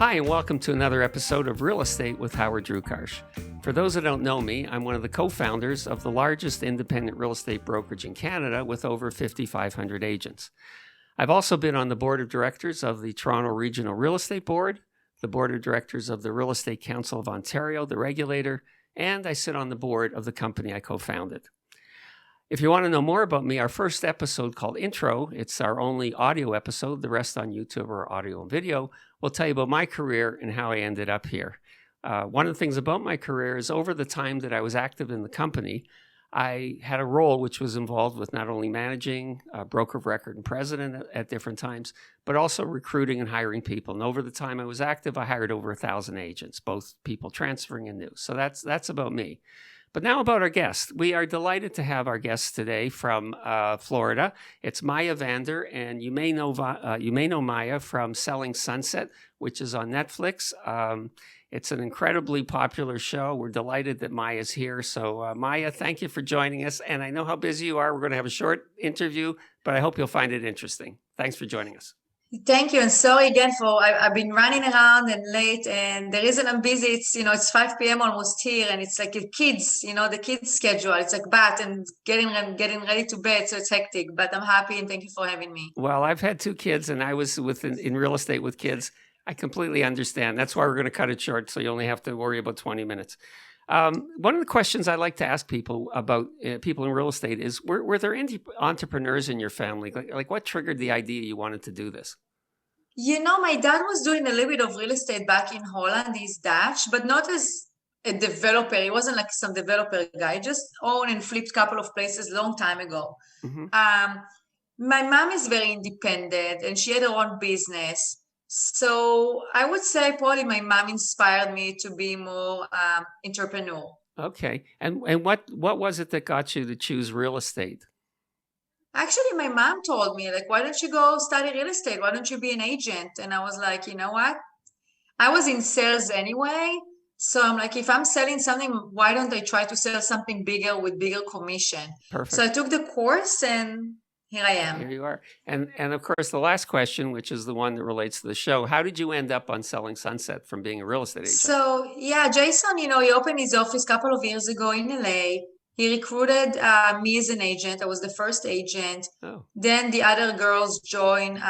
Hi, and welcome to another episode of Real Estate with Howard Drukarsh. For those that don't know me, I'm one of the co-founders of the largest independent real estate brokerage in Canada with over 5,500 agents. I've also been on the board of directors of the Toronto Regional Real Estate Board, the board of directors of the Real Estate Council of Ontario, the regulator, and I sit on the board of the company I co-founded. If you want to know more about me, our first episode called Intro, it's our only audio episode, the rest on YouTube or audio and video, will tell you about my career and how I ended up here. One of the things about my career is over the time that I was active in the company, I had a role which was involved with not only managing broker of record and president at different times, but also recruiting and hiring people. And over the time I was active, I hired over 1,000 agents, both people transferring and new. So that's about me. But now about our guest. We are delighted to have our guest today from Florida. It's Maya Vander, and you may know Maya from Selling Sunset, which is on Netflix. It's an incredibly popular show. We're delighted that Maya's here. So Maya, thank you for joining us. And I know how busy you are. We're going to have a short interview, but I hope you'll find it interesting. Thanks for joining us. Thank you. And sorry again for I've been running around and late, and the reason I'm busy, it's 5 p.m. almost here, and it's like kids, the kids schedule. It's like bat and getting ready to bed, so it's hectic. But I'm happy and thank you for having me. Well, I've had 2 kids and I was in real estate with kids. I completely understand. That's why we're going to cut it short, so you only have to worry about 20 minutes. One of the questions I like to ask people about people in real estate is, were there any entrepreneurs in your family? Like what triggered the idea you wanted to do this? My dad was doing a little bit of real estate back in Holland. He's Dutch, but not as a developer. He wasn't like some developer guy. He just owned and flipped a couple of places long time ago. Mm-hmm. My mom is very independent and she had her own business. So I would say probably my mom inspired me to be more entrepreneur. Okay. And what was it that got you to choose real estate? Actually, my mom told me, like, why don't you go study real estate? Why don't you be an agent? And I was like, you know what? I was in sales anyway. So I'm like, if I'm selling something, why don't I try to sell something bigger with bigger commission? Perfect. So I took the course and here I am. Here you are. And of course, the last question, which is the one that relates to the show, how did you end up on Selling Sunset from being a real estate agent? So yeah, Jason, he opened his office a couple of years ago in LA. He recruited me as an agent. I was the first agent. Oh. Then the other girls joined.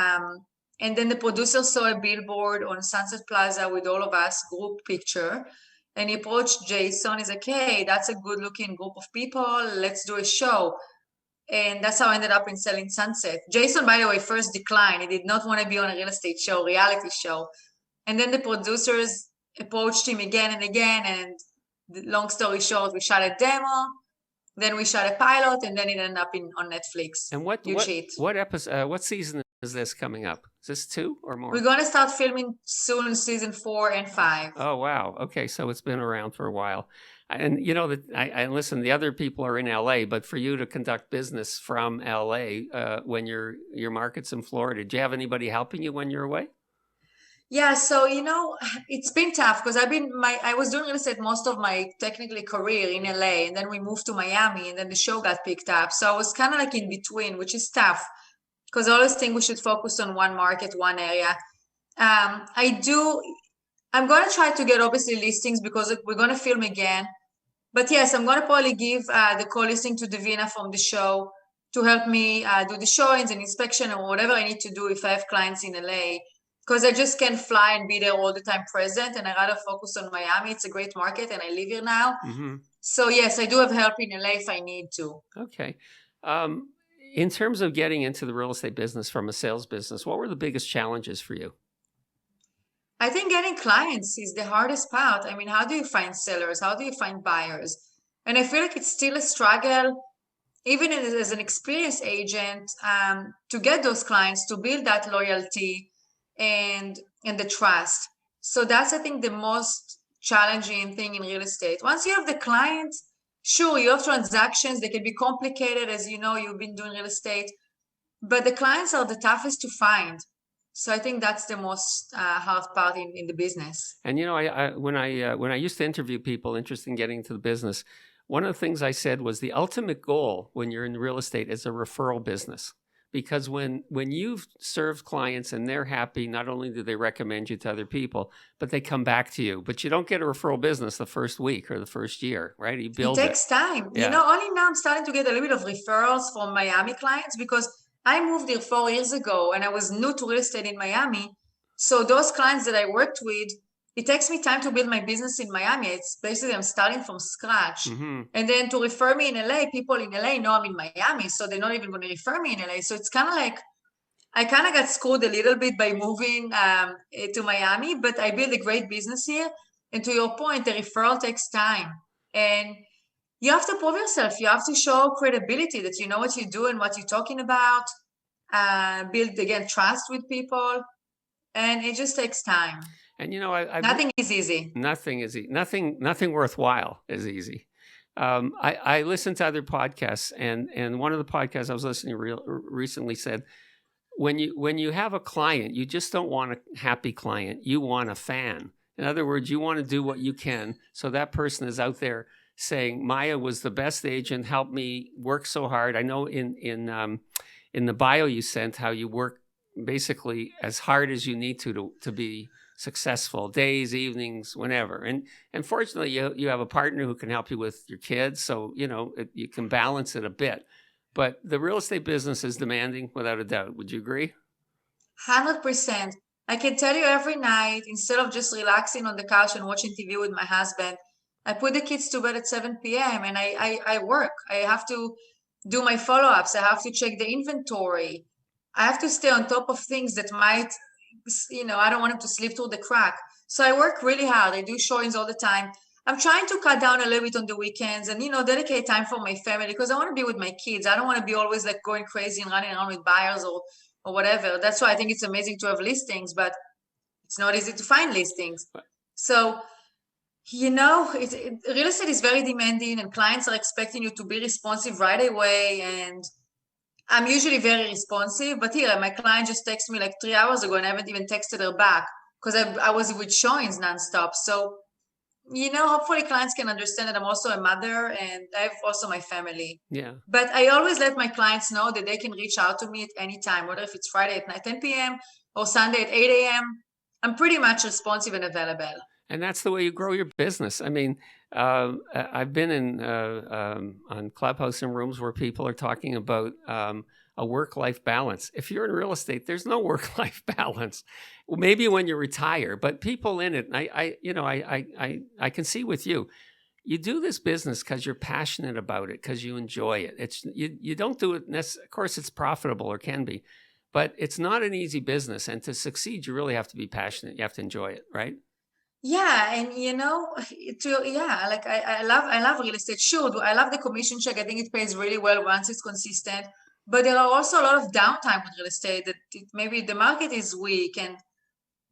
And then the producer saw a billboard on Sunset Plaza with all of us, group picture. And he approached Jason. He's like, hey, that's a good looking group of people. Let's do a show. And that's how I ended up in Selling Sunset. Jason, by the way, first declined. He did not want to be on a real estate show, reality show. And then the producers approached him again and again. And long story short, we shot a demo. Then we shot a pilot, and then it ended up on Netflix. And what episode? What season is this coming up? Is this 2 or more? We're gonna start filming soon, season 4 and 5. Oh wow! Okay, so it's been around for a while, and I listen. The other people are in LA, but for you to conduct business from LA when your market's in Florida, do you have anybody helping you when you're away? Yeah, so it's been tough because I was doing real estate most of my technically career in LA, and then we moved to Miami, and then the show got picked up. So I was kind of like in between, which is tough because I always think we should focus on one market, one area. I'm gonna try to get obviously listings because we're gonna film again. But yes, I'm gonna probably give the co-listing to Davina from the show to help me do the showings and inspection or whatever I need to do if I have clients in LA. Because I just can't fly and be there all the time present, and I rather focus on Miami. It's a great market, and I live here now. Mm-hmm. So yes, I do have help in LA if I need to. Okay. In terms of getting into the real estate business from a sales business, what were the biggest challenges for you? I think getting clients is the hardest part. I mean, how do you find sellers? How do you find buyers? And I feel like it's still a struggle, even as an experienced agent, to get those clients, to build that loyalty and the trust. So that's, I think, the most challenging thing in real estate. Once you have the client, sure, you have transactions. They can be complicated, as you know, you've been doing real estate, but the clients are the toughest to find. So I think that's the most hard part in the business. And when I used to interview people interested in getting into the business, one of the things I said was the ultimate goal when you're in real estate is a referral business. because when you've served clients and they're happy, not only do they recommend you to other people, but they come back to you. But you don't get a referral business the first week or the first year, right? You build It takes time. Yeah. Only now I'm starting to get a little bit of referrals from Miami clients because I moved here 4 years ago and I was new to real estate in Miami. So those clients that I worked with, it takes me time to build my business in Miami. It's basically I'm starting from scratch. Mm-hmm. And then to refer me in LA, people in LA know I'm in Miami, so they're not even going to refer me in LA. So it's kind of like I kind of got screwed a little bit by moving to Miami, but I built a great business here. And to your point, the referral takes time. And you have to prove yourself. You have to show credibility that you know what you do and what you're talking about. Build, again, trust with people. And it just takes time. And nothing is easy. Nothing is nothing worthwhile is easy. I listen to other podcasts, and one of the podcasts I was listening to recently said, when you have a client, you just don't want a happy client. You want a fan. In other words, you want to do what you can so that person is out there saying, Maya was the best agent, helped me work so hard. I know in the bio you sent how you work basically as hard as you need to be successful, days, evenings, whenever. And fortunately, you have a partner who can help you with your kids, so you can balance it a bit. But the real estate business is demanding, without a doubt. Would you agree? 100%. I can tell you every night, instead of just relaxing on the couch and watching TV with my husband, I put the kids to bed at 7 p.m. and I work. I have to do my follow-ups. I have to check the inventory. I have to stay on top of things that might, I don't want them to slip through the crack. So I work really hard. I do showings all the time. I'm trying to cut down a little bit on the weekends and, dedicate time for my family because I want to be with my kids. I don't want to be always like going crazy and running around with buyers or whatever. That's why I think it's amazing to have listings, but it's not easy to find listings. So, real estate is very demanding and clients are expecting you to be responsive right away. And I'm usually very responsive, but here my client just texted me like 3 hours ago and I haven't even texted her back because I was with showings nonstop. So, hopefully clients can understand that I'm also a mother and I have also my family. Yeah. But I always let my clients know that they can reach out to me at any time, whether if it's Friday at 10 p.m. or Sunday at 8 a.m. I'm pretty much responsive and available. And that's the way you grow your business. I mean, I've been on Clubhouse and rooms where people are talking about a work-life balance. If you're in real estate, there's no work-life balance. Well, maybe when you retire, but people in it, I can see with you, you do this business because you're passionate about it, because you enjoy it. It's you don't do it. Of course, it's profitable or can be, but it's not an easy business. And to succeed, you really have to be passionate. You have to enjoy it, right? Yeah, and like I love real estate. Sure, I love the commission check. I think it pays really well once it's consistent. But there are also a lot of downtime with real estate that maybe the market is weak and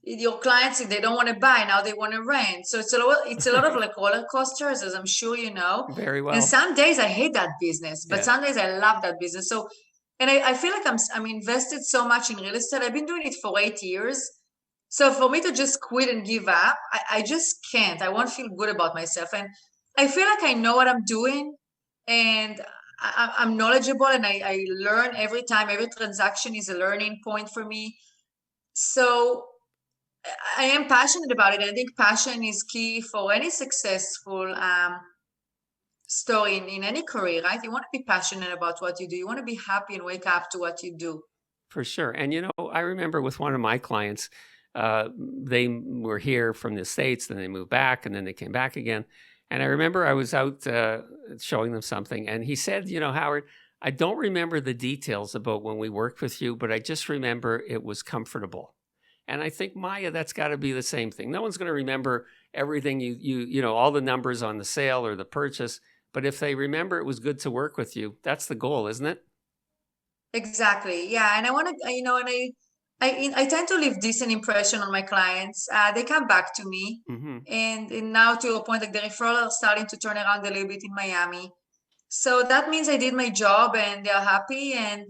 your clients, if they don't want to buy, now they want to rent. So it's a lot of like roller coasters, as I'm sure you know. Very well. And some days I hate that business, but some days I love that business. So, and I feel like I'm invested so much in real estate. I've been doing it for 8 years. So for me to just quit and give up, I just can't. I won't feel good about myself. And I feel like I know what I'm doing and I'm knowledgeable and I learn every time. Every transaction is a learning point for me. So I am passionate about it. I think passion is key for any successful story in any career, right? You want to be passionate about what you do. You want to be happy and wake up to what you do. For sure. And, I remember with one of my clients, they were here from the States, then they moved back, and then they came back again. And I remember I was out showing them something, and he said, Howard, I don't remember the details about when we worked with you, but I just remember it was comfortable. And I think, Maya, that's got to be the same thing. No one's going to remember everything all the numbers on the sale or the purchase, but if they remember it was good to work with you, that's the goal, isn't it? Exactly. Yeah. And I want to, and I tend to leave decent impression on my clients. They come back to me. Mm-hmm. And now to your point, like the referral are starting to turn around a little bit in Miami. So that means I did my job and they're happy. And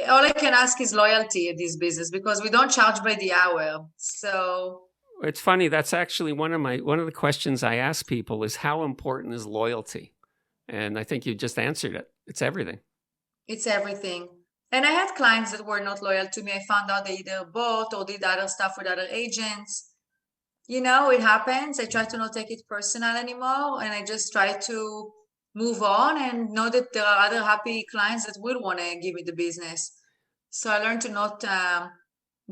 all I can ask is loyalty in this business because we don't charge by the hour. So it's funny. That's actually one of the questions I ask people is how important is loyalty? And I think you just answered it. It's everything. It's everything. And I had clients that were not loyal to me. I found out they either bought or did other stuff with other agents. It happens. I try to not take it personal anymore. And I just try to move on and know that there are other happy clients that will want to give me the business. So I learned to not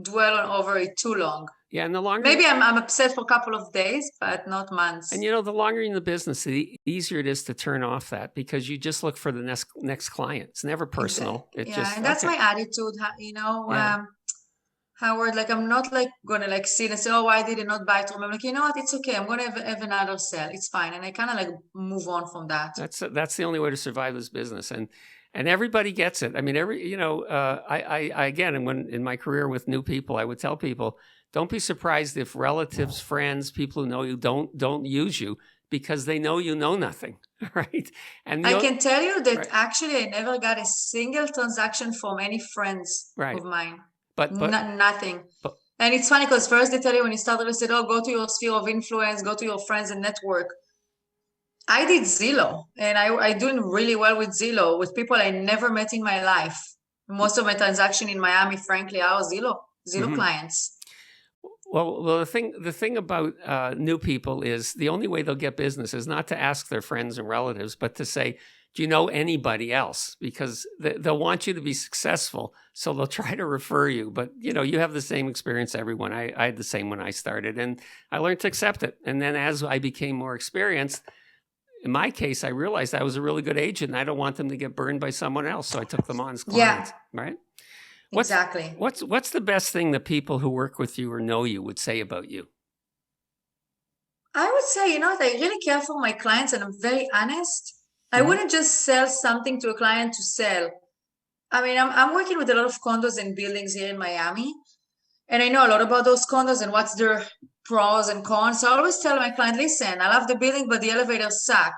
dwell on over it too long. Yeah, and the longer maybe I'm upset for a couple of days, but not months. And the longer you're in the business, the easier it is to turn off that, because you just look for the next client. It's never personal. Exactly. And that's my attitude. Howard, like I'm not like gonna like sit and say, oh, why did I not buy it from him? I'm like, you know what? It's okay. I'm gonna have another sale. It's fine. And I kind of like move on from that. That's the only way to survive this business. And everybody gets it. I mean, I again, and when in my career with new people, I would tell people, don't be surprised if relatives, friends, people who know you don't use you, because they know you know nothing, right? And I can tell you that actually I never got a single transaction from any friends of mine. But nothing. And it's funny because first they tell you when you start, they said, oh, go to your sphere of influence, go to your friends and network. I did Zillow, and I doing really well with Zillow, with people I never met in my life. Most of my transaction in Miami, frankly, are Zillow clients. Well, the thing about new people is the only way they'll get business is not to ask their friends and relatives, but to say, do you know anybody else? Because they'll want you to be successful, so they'll try to refer you. But you have the same experience everyone. I had the same when I started, and I learned to accept it. And then as I became more experienced, in my case, I realized I was a really good agent, and I don't want them to get burned by someone else, so I took them on as clients. Yeah. Right? Exactly. What's the best thing that people who work with you or know you would say about you? I would say, I really care for my clients, and I'm very honest. I wouldn't just sell something to a client to sell. I mean, I'm working with a lot of condos and buildings here in Miami, and I know a lot about those condos and what's their pros and cons. So I always tell my client, listen, I love the building, but the elevators suck.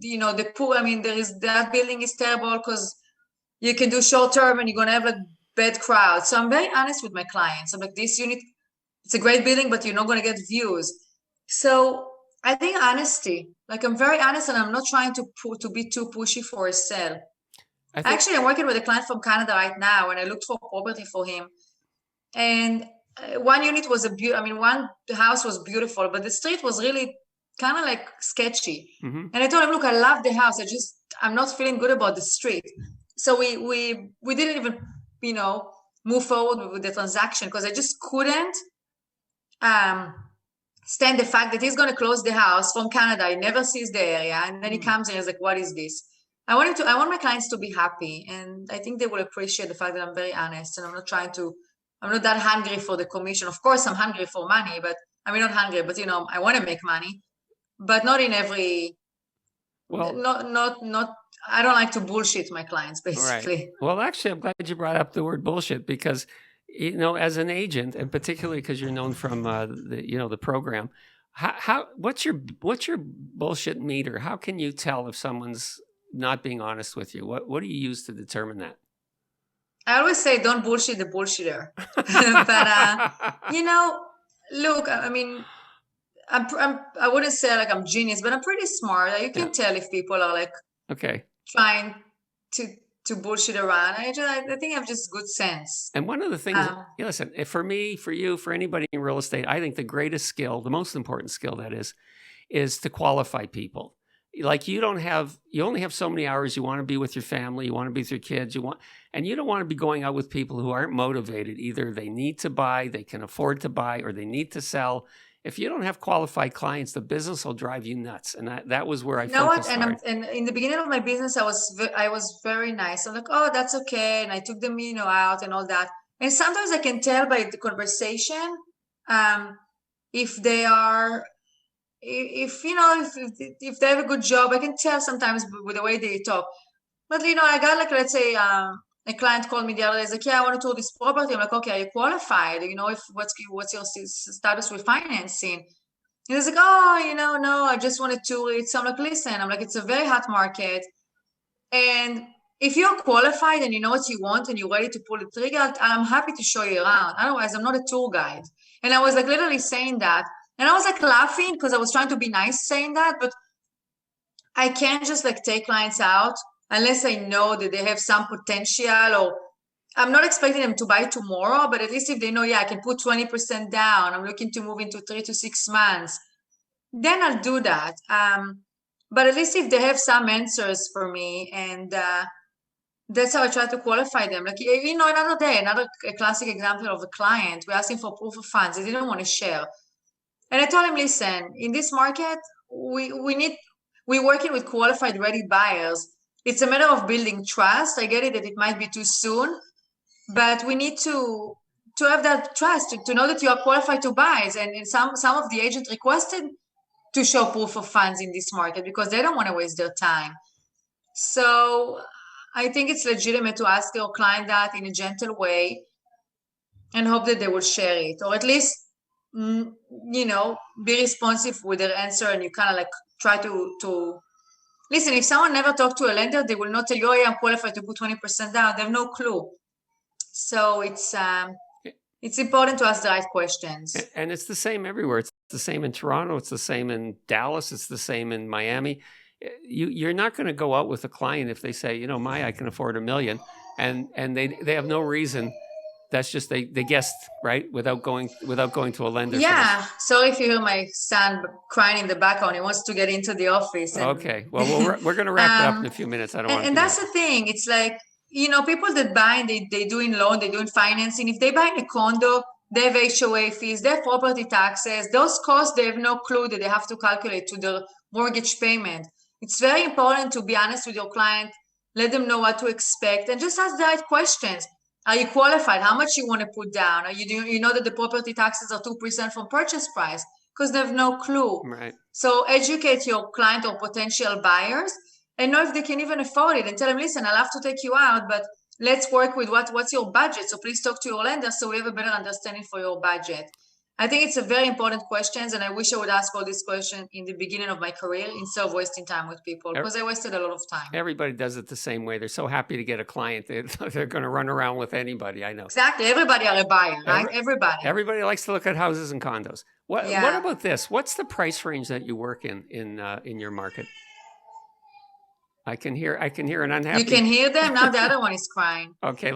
The pool, that building is terrible because you can do short term and you're going to have like bad crowds. So I'm very honest with my clients. I'm like, this unit, it's a great building, but you're not going to get views. So I think honesty, like I'm very honest, and I'm not trying to be too pushy for a sale. Actually, I'm working with a client from Canada right now, and I looked for property for him. And one unit was one house was beautiful, but the street was really kind of like sketchy. And I told him, look, I love the house. I'm not feeling good about the street. So we didn't even, move forward with the transaction because I just couldn't stand the fact that he's going to close the house from Canada. He never sees the area. And then he comes and he's like, what is this? I want my clients to be happy. And I think they will appreciate the fact that I'm very honest, and I'm not that hungry for the commission. Of course, I'm hungry for money, but not hungry, but I want to make money, but not in every, not, I don't like to bullshit my clients, basically. Right. Well, actually, I'm glad you brought up the word bullshit, because as an agent, and particularly because you're known from the program, what's your bullshit meter? How can you tell if someone's not being honest with you? What do you use to determine that? I always say, don't bullshit the bullshitter. But look, I wouldn't say like I'm genius, but I'm pretty smart. You can tell if people are like trying to bullshit around. I think I have just good sense. And one of the things, listen, for me, for you, for anybody in real estate, I think the greatest skill, the most important skill that is to qualify people. Like you only have so many hours. You want to be with your family. You want to be with your kids. And you don't want to be going out with people who aren't motivated. Either they need to buy, they can afford to buy, or they need to sell. If you don't have qualified clients, the business will drive you nuts. And that was where I focused hard. And in the beginning of my business, I was very nice. I'm like, oh, that's okay. And I took them, out and all that. And sometimes I can tell by the conversation, if they are, if they have a good job. I can tell sometimes with the way they talk. But, I got like, let's say, a client called me the other day. He's like, yeah, I want to tour this property. I'm like, okay, are you qualified? What's your status with financing? And he's like, oh, no, I just want to tour it. So I'm like, listen, it's a very hot market. And if you're qualified and you know what you want and you're ready to pull the trigger, I'm happy to show you around. Otherwise, I'm not a tour guide. And I was like literally saying that. And I was like laughing because I was trying to be nice saying that, but I can't just like take clients out unless I know that they have some potential, or I'm not expecting them to buy tomorrow, but at least if they know, yeah, I can put 20% down, I'm looking to move into 3 to 6 months, then I'll do that. But at least if they have some answers for me, and that's how I try to qualify them. Like, another day, a classic example of a client, we asked him for proof of funds. He didn't want to share. And I told him, listen, in this market, we're working with qualified ready buyers. It's a matter of building trust. I get it that it might be too soon, but we need to have that trust to know that you are qualified to buy. And some of the agents requested to show proof of funds in this market because they don't want to waste their time. So I think it's legitimate to ask your client that in a gentle way and hope that they will share it, or at least, be responsive with their answer. And you kind of like try to listen. If someone never talked to a lender, they will not tell you, oh, yeah, I'm qualified to put 20% down. They have no clue. So it's important to ask the right questions. And it's the same everywhere. It's the same in Toronto. It's the same in Dallas. It's the same in Miami. You're not going to go out with a client if they say, Maya, I can afford $1 million, and they have no reason. That's just they guessed, right, without going to a lender. Yeah. So if you hear my son crying in the background, he wants to get into the office. Okay. Well, we're going to wrap it up in a few minutes. I don't want to. And that's the thing. It's like, people that buy, they do in loan, they do in financing. If they buy in a condo, they have HOA fees, they have property taxes. Those costs, they have no clue that they have to calculate to the mortgage payment. It's very important to be honest with your client, let them know what to expect, and just ask the right questions. Are you qualified? How much you want to put down? Are you know that the property taxes are 2% from purchase price? Because they have no clue. Right. So educate your client or potential buyers and know if they can even afford it, and tell them, listen, I'll have to take you out, but let's work with what's your budget. So please talk to your lender so we have a better understanding for your budget. I think it's a very important questions, and I wish I would ask all these questions in the beginning of my career instead of wasting time with people, because I wasted a lot of time. Everybody does it the same way. They're so happy to get a client. They're going to run around with anybody. I know. Exactly. Everybody are a buyer, right? Everybody likes to look at houses and condos. What about this? What's the price range that you work in your market? I can hear an unhappy. You can hear them now. The other one is crying. Okay,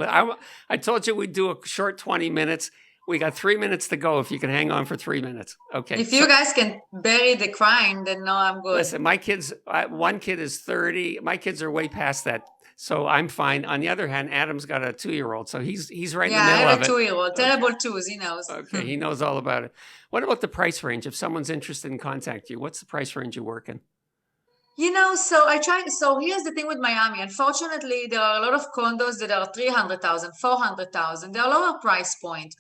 I told you we'd do a short 20 minutes. We got 3 minutes to go. If you can hang on for 3 minutes, okay. If you guys can bury the crying, then no, I'm good. Listen, my kids. One kid is 30. My kids are way past that, so I'm fine. On the other hand, Adam's got a 2-year-old, so he's right in the middle of it. Yeah, I have a 2-year-old. Terrible twos, he knows. Okay, he knows all about it. What about the price range? If someone's interested in contact you, what's the price range you work in? So here's the thing with Miami. Unfortunately, there are a lot of condos that are 300,000, 400,000. They're lower price point.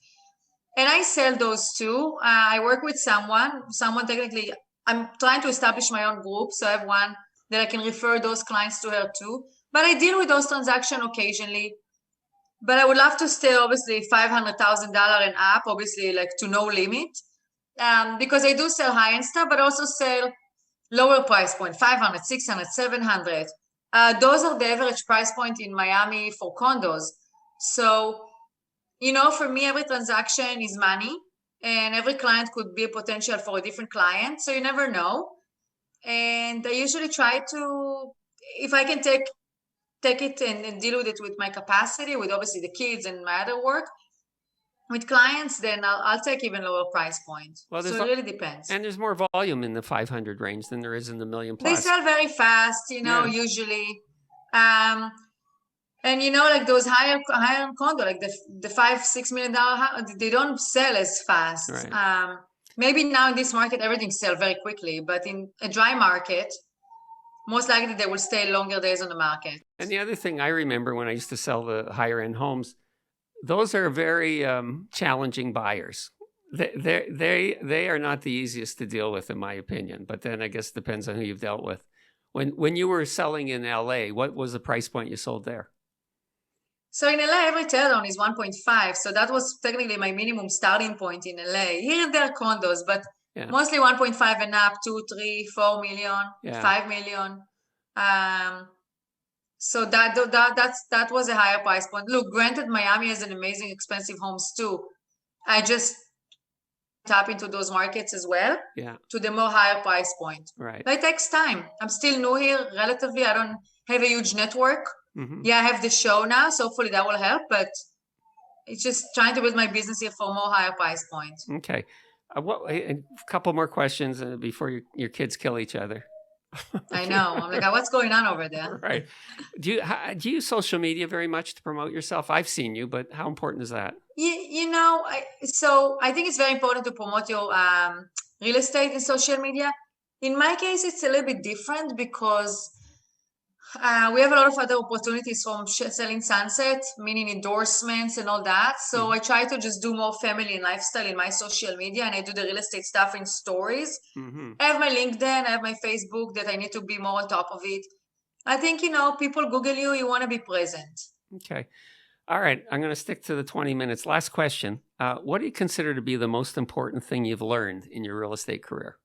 And I sell those too. I work with someone technically, I'm trying to establish my own group. So I have one that I can refer those clients to her too. But I deal with those transactions occasionally. But I would love to stay obviously $500,000 and up, obviously like to no limit. Because I do sell high-end stuff, but also sell lower price point, 500, 600, 700. Those are the average price point in Miami for condos. So, for me, every transaction is money, and every client could be a potential for a different client. So you never know. And I usually try to, if I can take it and deal with it with my capacity, with obviously the kids and my other work, with clients, then I'll take even lower price point. Well, so it really depends. And there's more volume in the 500 range than there is in the $1 million plus. They sell very fast, usually. And like those higher condo, like the $5-6 million house, they don't sell as fast. Right. Maybe now in this market, everything sells very quickly, but in a dry market, most likely they will stay longer days on the market. And the other thing I remember when I used to sell the higher end homes, those are very challenging buyers. They are not the easiest to deal with, in my opinion. But then I guess it depends on who you've dealt with. When you were selling in LA, what was the price point you sold there? So in LA, every teardown is 1.5. So that was technically my minimum starting point in LA. Here and there condos, but mostly 1.5 and up, 2, 3, 4 million, 5 million. So that was a higher price point. Look, granted, Miami has an amazing expensive homes too. I just tap into those markets as well. Yeah. To the more higher price point. Right. But it takes time. I'm still new here, relatively. I don't have a huge network. Mm-hmm. Yeah, I have the show now, so hopefully that will help. But it's just trying to build my business here for more higher price point. Okay. A couple more questions before your kids kill each other. I know. I'm like, what's going on over there? Right. Do you use social media very much to promote yourself? I've seen you, but how important is that? So I think it's very important to promote your real estate in social media. In my case, it's a little bit different because we have a lot of other opportunities from selling sunset, meaning endorsements and all that. So I try to just do more family and lifestyle in my social media, and I do the real estate stuff in stories. Mm-hmm. I have my LinkedIn, I have my Facebook that I need to be more on top of it. I think, people Google you, you want to be present. Okay. All right. I'm going to stick to the 20 minutes. Last question. What do you consider to be the most important thing you've learned in your real estate career?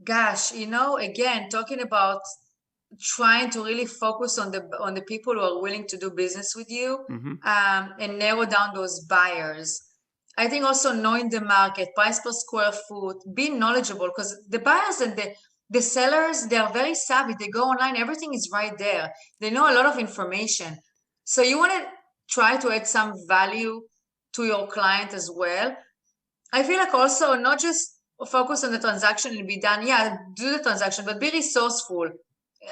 Gosh, again, talking about trying to really focus on the people who are willing to do business with you, and narrow down those buyers. I think also knowing the market, price per square foot, being knowledgeable, because the buyers and the sellers, they are very savvy. They go online, everything is right there. They know a lot of information. So you want to try to add some value to your client as well. I feel like also not just focus on the transaction and be done. Yeah, do the transaction, but be resourceful.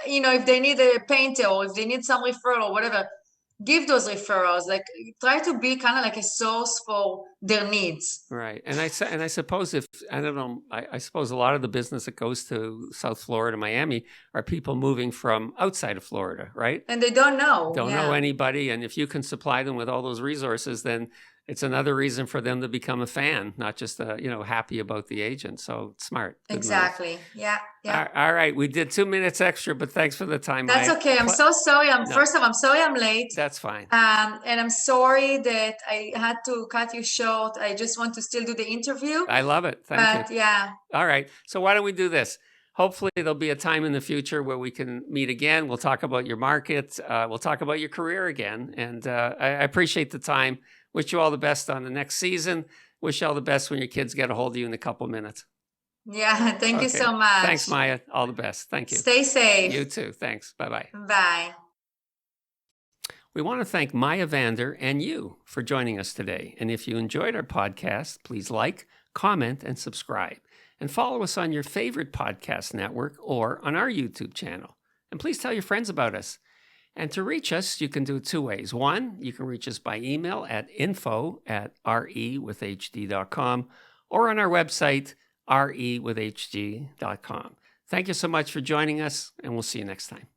If they need a painter or if they need some referral or whatever, give those referrals. Like, try to be kind of like a source for their needs. Right. And I suppose I suppose a lot of the business that goes to South Florida, Miami, are people moving from outside of Florida, right? And they don't know. Don't know anybody. And if you can supply them with all those resources, then it's another reason for them to become a fan, not just happy about the agent. So smart. Good exactly. move. Yeah. All right. We did 2 minutes extra, but thanks for the time. That's Maya. okay. I'm so sorry. First of all, I'm sorry I'm late. That's fine. And I'm sorry that I had to cut you short. I just want to still do the interview. I love it. Thank you. Yeah. All right. So why don't we do this? Hopefully there'll be a time in the future where we can meet again. We'll talk about your market. We'll talk about your career again. And I appreciate the time. Wish you all the best on the next season. Wish you all the best when your kids get a hold of you in a couple of minutes. Yeah. Thank you so much. Thanks, Maya. All the best. Thank you. Stay safe. You too. Thanks. Bye-bye. Bye. We want to thank Maya Vander and you for joining us today. And if you enjoyed our podcast, please like, comment, and subscribe. And follow us on your favorite podcast network or on our YouTube channel. And please tell your friends about us. And to reach us, you can do it 2 ways. One, you can reach us by email at info@rewithhd.com or on our website, rewithhd.com. Thank you so much for joining us, and we'll see you next time.